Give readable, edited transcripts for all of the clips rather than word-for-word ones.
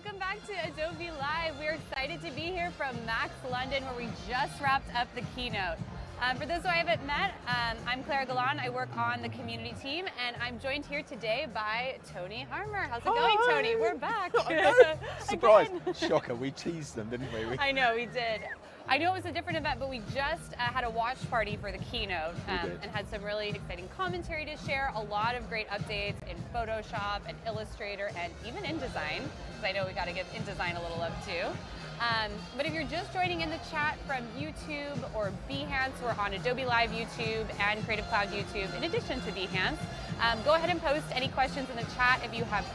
Welcome back to Adobe Live. We're excited to be here from Max London, where we just wrapped up the keynote. For those who I haven't met, I'm Clara Galan. I work on the community team, and I'm joined here today by Tony Harmer. How's it going, Tony? We're back. Surprise! Shocker, we teased them, didn't we? I know, we did. I know it was a different event, but we just had a watch party for the keynote and had some really exciting commentary to share, a lot of great updates in Photoshop and Illustrator and even InDesign, because I know we got to give InDesign a little love too. But if you're just joining in the chat from YouTube or Behance, we're on Adobe Live YouTube and Creative Cloud YouTube in addition to Behance. Go ahead and post any questions in the chat if you have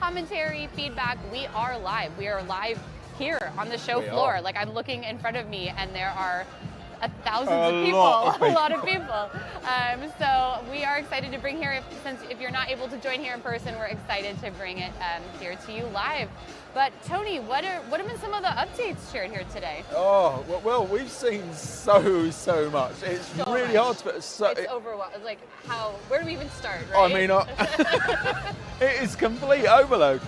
commentary, feedback. We are live. We are live here on the show floor. Like, I'm looking in front of me and there are thousands of people, a lot of people. So we are excited to bring here, since if you're not able to join here in person, we're excited to bring it here to you live. But Tony, what have been some of the updates shared here today? Oh, well, we've seen so much. It's so really hard to... It's overwhelming. It's like, where do we even start, right? I mean, it is complete overload.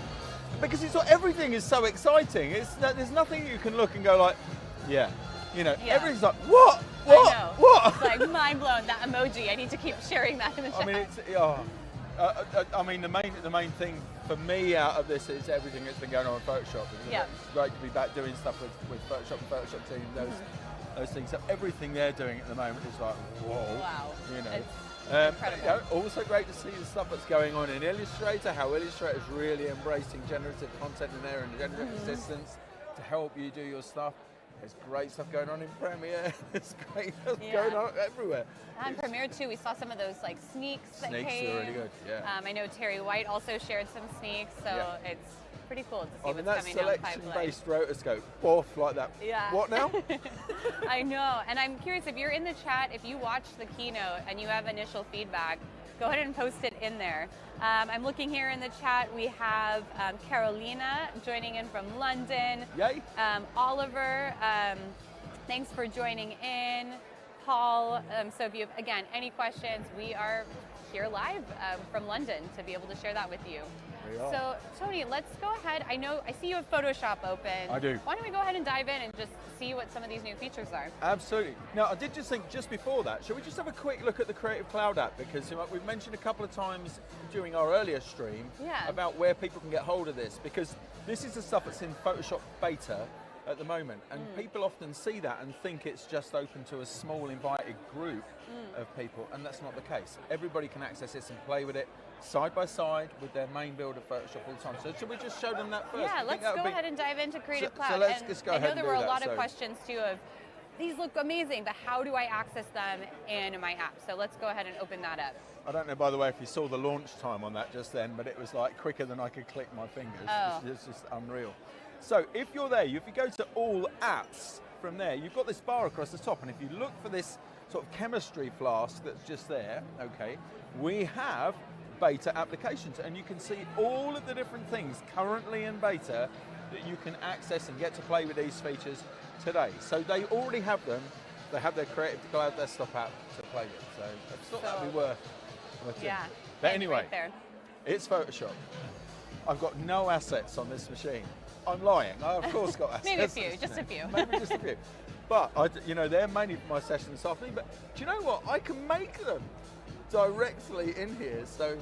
Because everything is so exciting. There's nothing you can look and go like, everything's like, what? I know. What? It's like mind blown, that emoji. I need to keep sharing that in the chat. I mean, the main thing for me out of this is everything that's been going on in Photoshop. It's great to be back doing stuff with Photoshop and Photoshop team, those things. So everything they're doing at the moment is like, whoa. Wow. Incredible. Also great to see the stuff that's going on in Illustrator, how Illustrator is really embracing generative content in there and generative assistance to help you do your stuff. There's great stuff going on in Premiere. There's great stuff going on everywhere. And Premiere too, we saw some of those like sneaks that came. Sneaks are really good, I know Terry White also shared some sneaks, so it's pretty cool to see what's coming down the pipeline. Selection-based rotoscope, boff like that. Yeah. What now? I know, and I'm curious, if you're in the chat, if you watched the keynote and you have initial feedback, go ahead and post it in there. I'm looking here in the chat. We have Carolina joining in from London. Yay. Oliver, thanks for joining in. Paul, so if you have, again, any questions, we are here live from London to be able to share that with you. So, Tony, let's go ahead. I see you have Photoshop open. I do. Why don't we go ahead and dive in and just see what some of these new features are? Absolutely. Now, I did just think, just before that, shall we just have a quick look at the Creative Cloud app? Because we've mentioned a couple of times during our earlier stream about where people can get hold of this. Because this is the stuff that's in Photoshop beta at the moment. And people often see that and think it's just open to a small invited group of people. And that's not the case. Everybody can access this and play with it side by side with their main build of Photoshop all the time. So should we just show them that first? Yeah, let's go ahead and dive into Creative Cloud. So let's just go ahead and do that. I know there were a lot of questions too of, these look amazing, but how do I access them in my app? So let's go ahead and open that up. I don't know, by the way, if you saw the launch time on that just then, but it was like quicker than I could click my fingers. It's just unreal. So if you're there, if you go to all apps from there, you've got this bar across the top, and if you look for this sort of chemistry flask that's just there, we have beta applications, and you can see all of the different things currently in beta that you can access and get to play with these features today. So they already have them. They have their Creative Cloud desktop app to play with. So I thought that would be worth it. But anyway, it's Photoshop. I've got no assets on this machine. I'm lying. I of course got assets. Maybe a few, just a few. Maybe just a few. But they're mainly for my session this afternoon. But do you know what? I can make them directly in here, so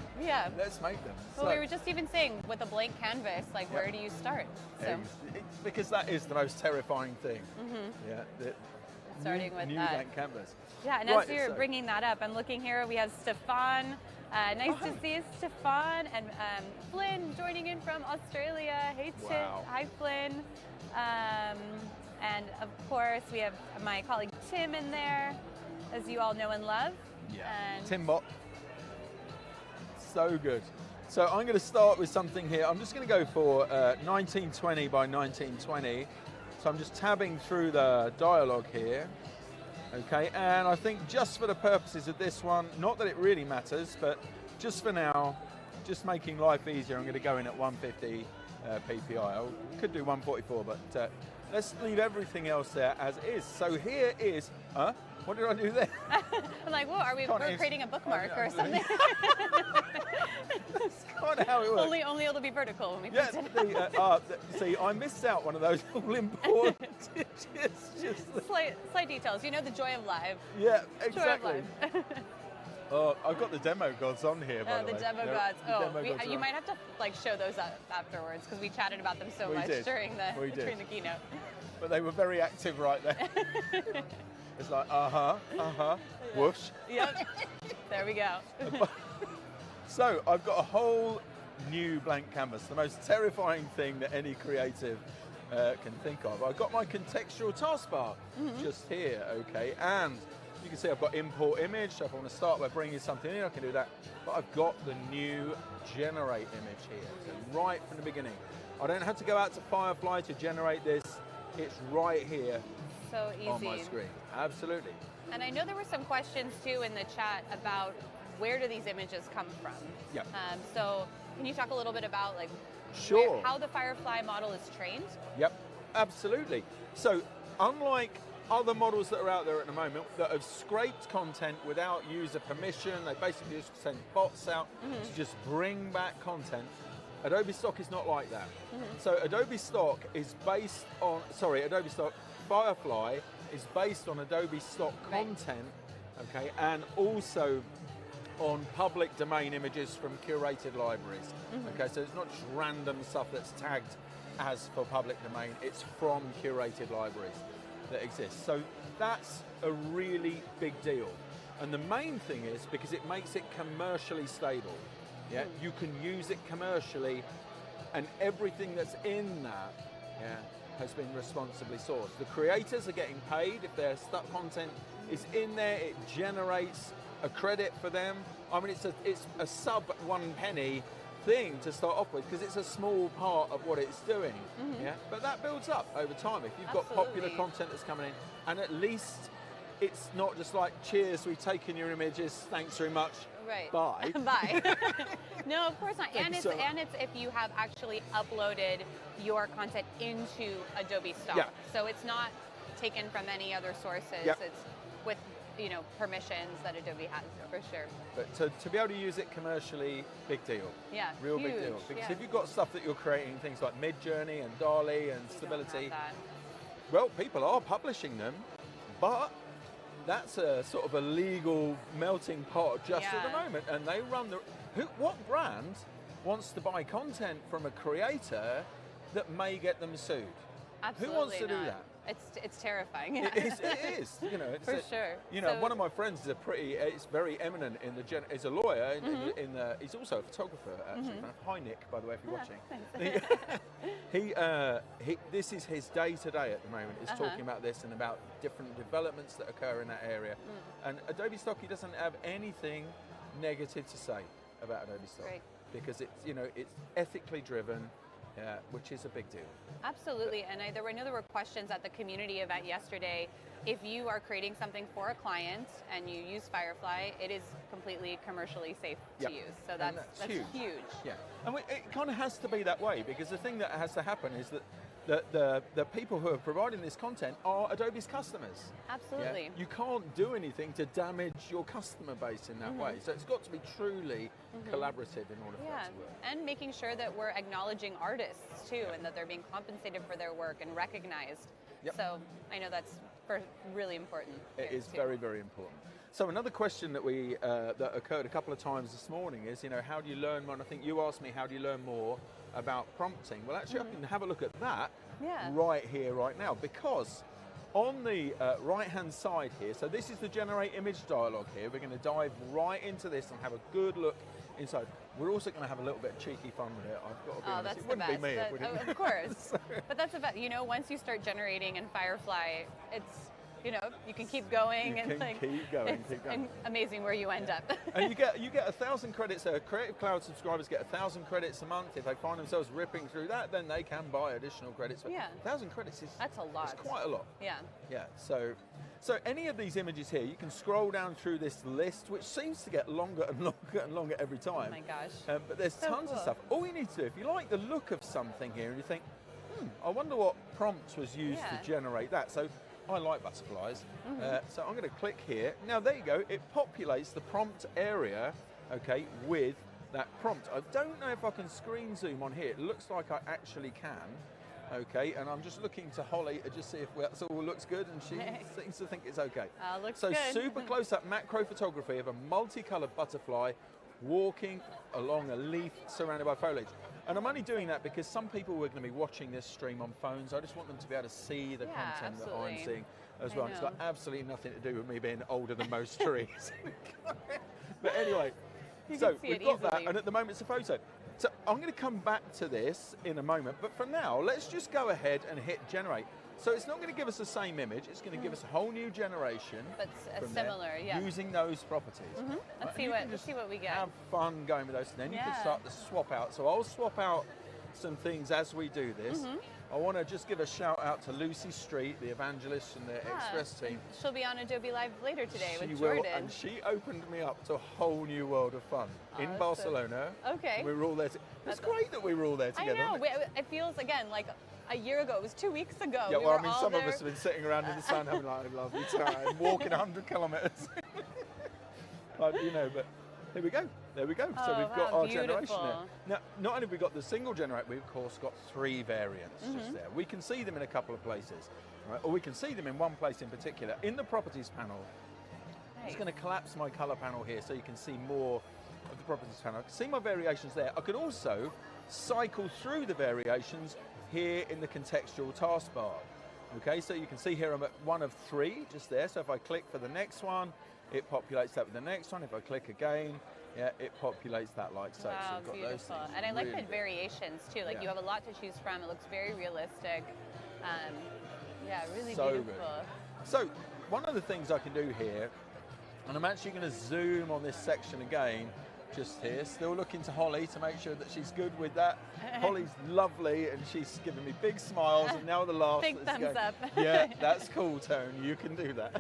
let's make them. Well, we were just even saying, with a blank canvas, like where do you start? So. Because that is the most terrifying thing. Starting with new that. Blank canvas. Yeah, and as you're bringing that up, I'm looking here, we have Stefan. Nice to see Stefan, and Flynn joining in from Australia. Hey, hi Flynn. Of course, we have my colleague Tim in there, as you all know and love. Yeah. And Timbot. So good. So I'm going to start with something here. I'm just going to go for 1920 by 1920. So I'm just tabbing through the dialogue here. Okay, and I think just for the purposes of this one, not that it really matters, but just for now, just making life easier, I'm going to go in at 150 PPI. I could do 144, but let's leave everything else there as is. So here is, what did I do there? I'm like, whoa, we're creating a bookmark or something? That's kind of how it works. Only it'll be vertical when we Yeah, print it. see, I missed out one of those all important just slight details. You know the joy of live. Yeah, Joy of exactly. live. Oh, I've got the demo gods on here, by the way. The demo No, gods. the demo gods You are might have to show those up afterwards because we chatted about them so much during the keynote. But they were very active right there. It's like, whoosh. Yep. There we go. So I've got a whole new blank canvas, the most terrifying thing that any creative can think of. I've got my contextual taskbar just here, okay, and you can see I've got import image, so if I want to start by bringing something in, I can do that, but I've got the new generate image here, so right from the beginning. I don't have to go out to Firefly to generate this, it's right here So easy. on my screen, absolutely. And I know there were some questions too in the chat about where do these images come from? Yeah. So can you talk a little bit about Sure. how the Firefly model is trained? Yep, absolutely. So unlike other models that are out there at the moment that have scraped content without user permission, they basically just send bots out to just bring back content, Adobe Stock is not like that. So Adobe Stock is based on, Adobe Stock Firefly is based on Adobe Stock content, okay, and also on public domain images from curated libraries. Okay, so it's not just random stuff that's tagged as for public domain, it's from curated libraries that exist. So that's a really big deal. And the main thing is because it makes it commercially stable. Yeah, you can use it commercially, and everything that's in that has been responsibly sourced. The creators are getting paid. If their stuck content is in there, it generates a credit for them. I mean, it's a sub 1 penny thing to start off with because it's a small part of what it's doing. Yeah, but that builds up over time. If you've got popular content that's coming in, and at least it's not just like, cheers, we've taken your images, thanks very much. Right. Bye. Bye. No, of course not. And it's, So- and it's if you have actually uploaded your content into Adobe Stock. Yeah. So it's not taken from any other sources. Yep. It's with permissions that Adobe has for sure. But to be able to use it commercially, big deal. Yeah. Real huge. big deal. Because yeah. if you've got stuff that you're creating, things like Midjourney and DALL-E and You don't Stability, have that. well, people are publishing them, but that's a sort of a legal melting pot just at the Yeah. moment, and they run the. What brand wants to buy content from a creator that may get them sued? Absolutely Who wants to do not. that? It's terrifying. It is. It's For sure. So- one of my friends is very eminent in the is a lawyer. He's also a photographer. Actually, hi Nick, by the way, if you're watching. This is his day to day at the moment. Is talking about this and about different developments that occur in that area. And Adobe Stock, he doesn't have anything negative to say about Adobe Stock because it's ethically driven. Which is a big deal. Absolutely, and I know there were questions at the community event yesterday. If you are creating something for a client and you use Firefly, it is completely commercially safe to use. So that's huge. Yeah, and it kind of has to be that way because the thing that has to happen is that the people who are providing this content are Adobe's customers. Absolutely. Yeah? You can't do anything to damage your customer base in that way. So it's got to be truly collaborative in order for that to work. And making sure that we're acknowledging artists too, and that they're being compensated for their work and recognized. Yep. So I know that's really important. It is too. very, very important. So another question that that occurred a couple of times this morning is, how do you learn more? And I think you asked me, how do you learn more about prompting? Well, actually, I can have a look at that right here, right now, because on the right-hand side here, so this is the generate image dialog here. We're going to dive right into this and have a good look inside. We're also going to have a little bit of cheeky fun with it. I've got to be honest. That's It wouldn't the be best. me if we didn't. Of course. So. But that's about, you know, once you start generating in Firefly, it's, you know, you can keep going. You can keep going, keep going. Amazing where you end up. And you get 1,000 credits. Creative Cloud subscribers get 1,000 credits a month. If they find themselves ripping through that, then they can buy additional credits. But 1,000 credits is that's a lot. It's quite a lot. Yeah. Yeah. So any of these images here, you can scroll down through this list, which seems to get longer and longer and longer every time. Oh my gosh. But there's tons of stuff. All you need to do, if you like the look of something here and you think, I wonder what prompt was used to generate that. So I like butterflies. So I'm going to click here. Now there you go. It populates the prompt area, okay, with that prompt. I don't know if I can screen zoom on here. It looks like I actually can. Okay, and I'm just looking to Holly to just see if that all looks good, and she seems to think it's okay. Looks so good. Super close-up macro photography of a multicolored butterfly walking along a leaf surrounded by foliage. And I'm only doing that because some people are going to be watching this stream on phones. I just want them to be able to see the content that I'm seeing as well. It's got absolutely nothing to do with me being older than most trees. But anyway, so we've got that, and at the moment it's a photo. So I'm going to come back to this in a moment, but for now, let's just go ahead and hit generate. So it's not going to give us the same image, it's going to give us a whole new generation. But similar, using those properties. Let's see what we get. Have fun going with those, then you can start to swap out. So I'll swap out some things as we do this. I want to just give a shout out to Lucy Street, the evangelist and the Express team. She'll be on Adobe Live later today with Jordan. Will, and she opened me up to a whole new world of fun in Barcelona. Okay. We were all there. It's great that we were all there together. I know. It feels, again, like a year ago. It was 2 weeks ago. Yeah, well, I mean, some of us have been sitting around in the sun having like a lovely time, walking 100 kilometres. But, you know, but here we go. There we go. So we've got our generation there. Now, not only have we got the single generator, we've of course got 3 variants just there. We can see them in a couple of places, right? Or we can see them in one place in particular. In the properties panel, I'm just going to collapse my color panel here so you can see more of the properties panel. I can see my variations there. I can also cycle through the variations here in the contextual taskbar. Okay, so you can see here I'm at 1 of 3 just there. So if I click for the next one, it populates that with the next one. If I click again, it populates that like so. Wow, so beautiful. And I like the variations too. Like you have a lot to choose from. It looks very realistic. Yeah, really beautiful. Good. So one of the things I can do here, and I'm actually going to zoom on this section again, just here, still looking to Holly to make sure that she's good with that. Holly's lovely and she's giving me big smiles, and now the last big thumbs up. Yeah, that's cool, Tone, you can do that.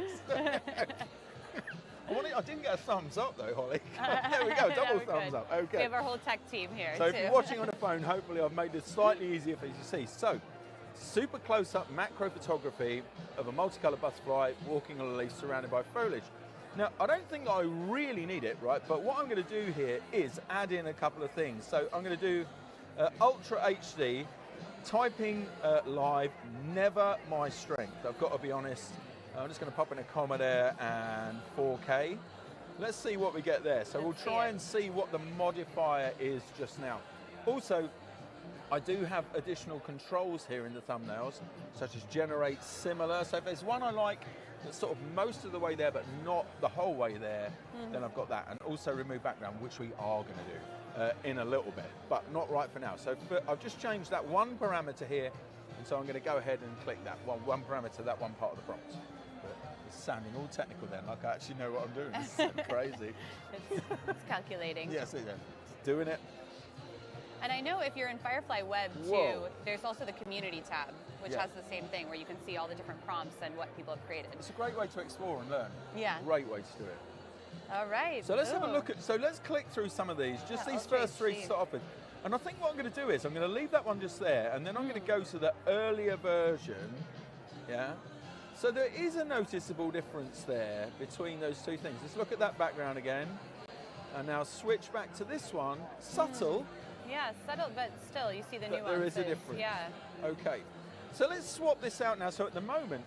I didn't get a thumbs up though, Holly. There we go, double thumbs up. Okay. We have our whole tech team here so too. if you're watching on a phone, hopefully I've made this slightly easier for you to see. So, super close-up macro photography of a multicolored butterfly walking on a leaf surrounded by foliage. Now, I don't think I really need it, right? But what I'm going to do here is add in a couple of things. So I'm going to do Ultra HD, typing live, never my strength. I've got to be honest. I'm just going to pop in a comma there and 4K. Let's see what we get there. So we'll try and see what the modifier is just now. Also, I do have additional controls here in the thumbnails, such as generate similar. So if there's one I like that's sort of most of the way there, but not the whole way there, then I've got that. And also remove background, which we are going to do in a little bit, but not right for now. So I've just changed that one parameter here, and so I'm going to go ahead and click that one parameter, that one part of the prompt. It's sounding all technical then, like I actually know what I'm doing. It's so crazy. It's calculating. Yes, it's doing it. And I know if you're in Firefly Web too, there's also the community tab, which has the same thing where you can see all the different prompts and what people have created. It's a great way to explore and learn. Yeah. Great way to do it. All right. So let's have a look at, so let's click through some of these, just these first 3 to start off with. And I think what I'm going to do is I'm going to leave that one just there, and then I'm going to go to the earlier version, So there is a noticeable difference there between those 2 things. Let's look at that background again, and now switch back to this one. Subtle. Yeah, subtle, but still, you see the nuances. There is a difference. Yeah. Okay, so let's swap this out now. So at the moment,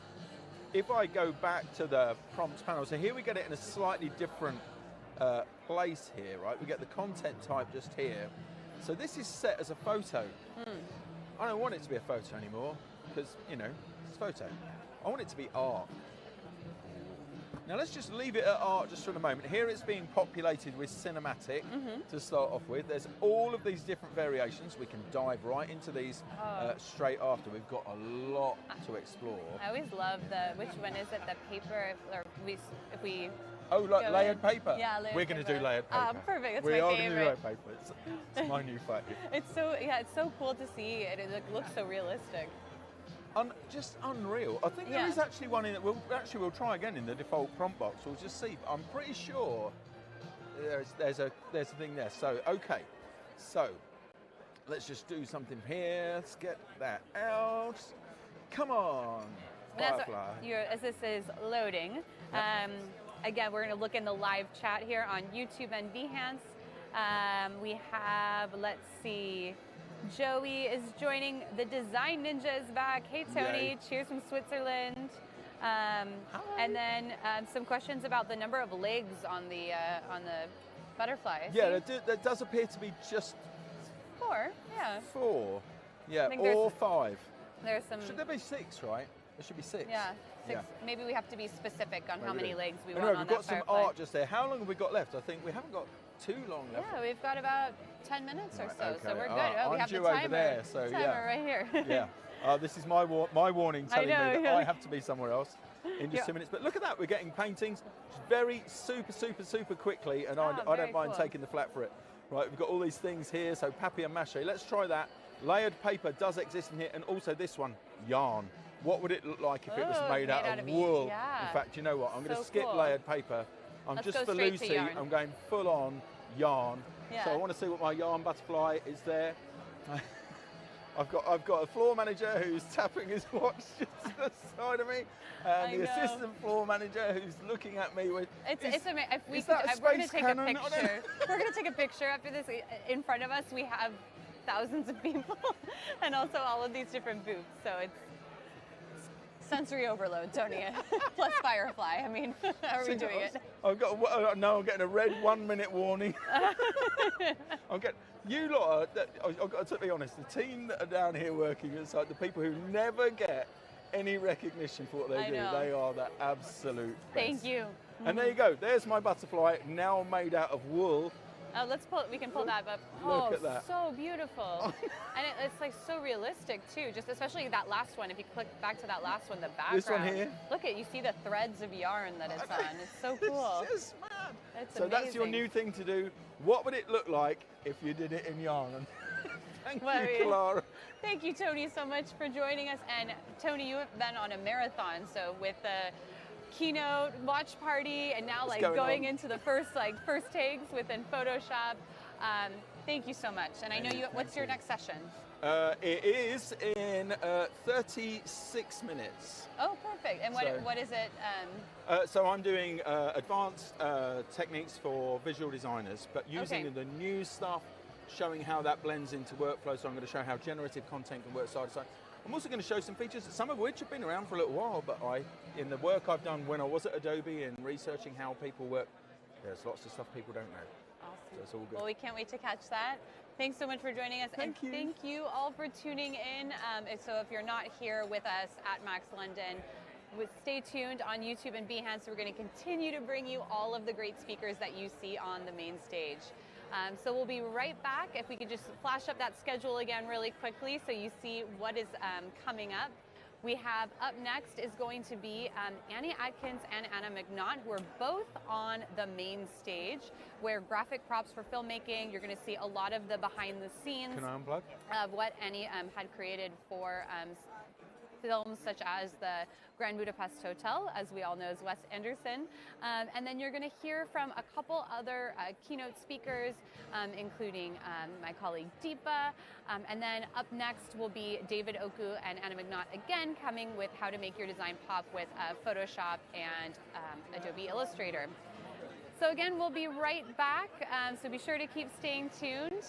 if I go back to the prompts panel, so here we get it in a slightly different place here, right? We get the content type just here. So this is set as a photo. I don't want it to be a photo anymore because, you know, it's a photo. I want it to be art. Now let's just leave it at art just for a moment. Here it's being populated with cinematic to start off with. There's all of these different variations. We can dive right into these straight after. We've got a lot to explore. I always love which one is it, the paper, or if we Oh, like layered paper? Yeah, layered We're going to do layered paper. Perfect, that's we my are favorite. going to do layered paper. It's my new favourite. It's so cool to see. It looks so realistic. Just unreal. I think there is actually one in it. We'll try again in the default prompt box. We'll just see. I'm pretty sure there's a thing there. So okay, so let's just do something here. Let's get that out. Come on, Firefly. As this is loading, again, we're going to look in the live chat here on YouTube and Behance. We have, let's see. Joey is joining. The Design Ninja is back. Hey, Tony. Yay. Cheers from Switzerland. And then some questions about the number of legs on the butterfly. Yeah, there does appear to be just 4. Yeah. 4. Yeah, or 5. There's some. Should there be 6? Right? There should be 6. Yeah. 6. Yeah. Maybe we have to be specific on how many legs we want want on that we've got some Firefly. art just there. How long have we got left? I think we haven't got too long left. Yeah, we've got about 10 minutes or so, Okay. so we're good. I'm we have due the timer, over there, so timer right here. Yeah. This is my warning telling me that yeah. I have to be somewhere else in just 2 minutes. But look at that, we're getting paintings very super quickly, and I don't mind taking the flat for it. Right, we've got all these things here, so papier-mâché. Let's try that. Layered paper does exist in here, and also this one, yarn. What would it look like if it was made out of wool? Yeah. In fact, you know what? I'm going to skip cool. layered paper. Let's just go for straight to Lucy, yarn. I'm going full on yarn. Yeah. So I want to see what my yarn butterfly is there. I've got a floor manager who's tapping his watch just to the side of me, and the assistant floor manager who's looking at me with. It's amazing. If we is that a we're going to space take cannon? a picture. We're going to take a picture after this. In front of us, we have thousands of people, and also all of these different booths. So it's sensory overload, Tony. Plus Firefly. I mean, how are we doing it? I'm getting a red 1 minute warning. You lot I've got to be honest, the team that are down here working, it's like the people who never get any recognition for what they do. They are the absolute best. Thank you. And there you go, there's my butterfly, now made out of wool. Oh, we can pull that up. Look at that. So beautiful. And it's like so realistic too, just especially that last one. If you click back to that last one, the background. This one here? Look you see the threads of yarn that it's on. It's so cool. It's just mad. It's so amazing. that's your new thing to do. What would it look like if you did it in yarn? Thank you, Clara. Thank you, Tony, so much for joining us. And Tony, you have been on a marathon, so with the keynote, watch party, and now going into the first takes within Photoshop. Thank you so much. And I know what's your next session? It is in 36 minutes. Oh, perfect. And what is it? So I'm doing advanced techniques for visual designers, but using the new stuff, showing how that blends into workflow. So I'm going to show how generative content can work side to side. I'm also going to show some features, some of which have been around for a little while, but in the work I've done when I was at Adobe and researching how people work, there's lots of stuff people don't know. Awesome. So it's all good. Well, we can't wait to catch that. Thanks so much for joining us. Thank you. Thank you all for tuning in. So if you're not here with us at Max London, stay tuned on YouTube and Behance. We're going to continue to bring you all of the great speakers that you see on the main stage. So we'll be right back. If we could just flash up that schedule again really quickly so you see what is coming up. We have up next is going to be Annie Atkins and Anna McNaught, who are both on the main stage, where graphic props for filmmaking, you're going to see a lot of the behind the scenes Can I unplug? Of what Annie had created for films such as the Grand Budapest Hotel, as we all know, is Wes Anderson. And then you're going to hear from a couple other keynote speakers, including my colleague Deepa. And then up next will be David Oku and Anna McNaught again, coming with how to make your design pop with Photoshop and Adobe Illustrator. So again, we'll be right back, so be sure to keep staying tuned.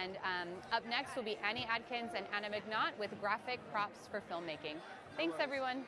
And up next will be Annie Atkins and Anna McNaught with graphic props for filmmaking. Thanks, everyone.